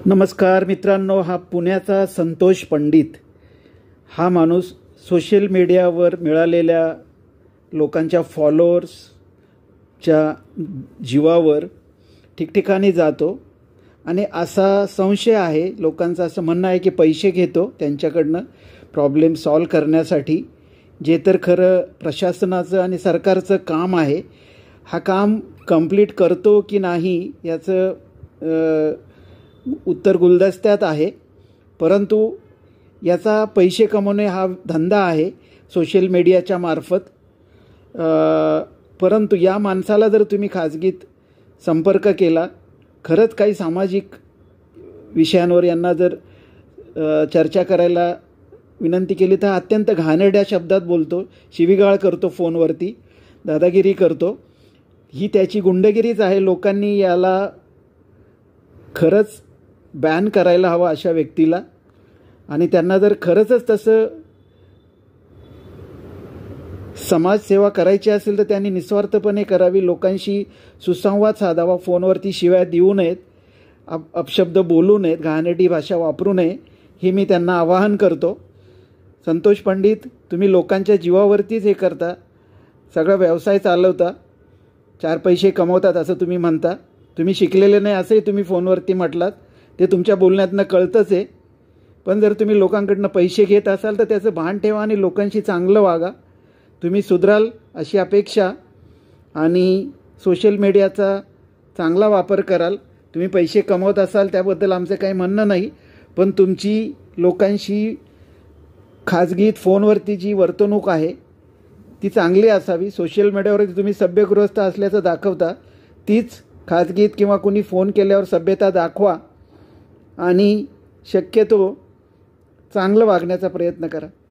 नमस्कार मित्रांनो, हा पुण्याचा संतोष पंडित हा माणूस सोशल मीडियावर मिळालेल्या लोकांच्या फॉलोअर्सच्या जीवावर ठिकठिकाणी जातो आणि असा संशय आहे, लोकांचं असं म्हणणं आहे की पैसे घेतो त्यांच्याकडनं प्रॉब्लेम सॉल्व करण्यासाठी, जे तर खरं प्रशासनाचं आणि सरकारचं काम आहे. हा काम कंप्लीट करतो की नाही याचं उत्तर गुलदस्त्यात आहे, परंतु याचा पैसे कमवणे हा धंदा आहे सोशल मीडियाच्या मार्फत. परंतु या माणसाला जर तुम्ही खाजगीत संपर्क केला, खरंच काही सामाजिक विषयांवर यांना जर चर्चा करायला विनंती केली तर अत्यंत घाणेरड्या शब्दात बोलतो, शिवीगाळ करतो, फोनवरती दादागिरी करतो. ही त्याची गुंडगिरीच आहे. लोकांनी याला खरंच बॅन करायला हवा अशा व्यक्तीला. आणि त्यांना जर खरंच तसं समाजसेवा करायची असेल तर त्यांनी निस्वार्थपणे करावी, लोकांशी सुसंवाद साधावा, फोनवरती शिव्या देऊ नयेत, अपशब्द बोलू नयेत, घाणेरडी भाषा वापरू नये, हे मी त्यांना आवाहन करतो. संतोष पंडित, तुम्ही लोकांच्या जीवावरतीच हे करता, सगळा व्यवसाय चालवता, 4 पैसे कमवतात असं तुम्ही म्हणता. तुम्ही शिकलेले नाही असंही तुम्ही फोनवरती म्हटलात, ते तुमच्या बोलण्यातनं कळतंच आहे. पण जर तुम्ही लोकांकडनं पैसे घेत असाल तर त्याचं भान ठेवा आणि लोकांशी चांगलं वागा. तुम्ही सुधराल अशी अपेक्षा, आणि सोशल मीडियाचा चांगला वापर कराल. तुम्ही पैसे कमवत असाल त्याबद्दल आमचं काही म्हणणं नाही, पण तुमची लोकांशी खाजगीत फोनवरती जी वर्तणूक आहे ती चांगली असावी. सोशल मीडियावर तुम्ही सभ्यगृहस्थ असल्याचं दाखवता, तीच खाजगीत किंवा कुणी फोन केल्यावर सभ्यता दाखवा आणि शक्यतो चांगलं वागण्याचा प्रयत्न करा.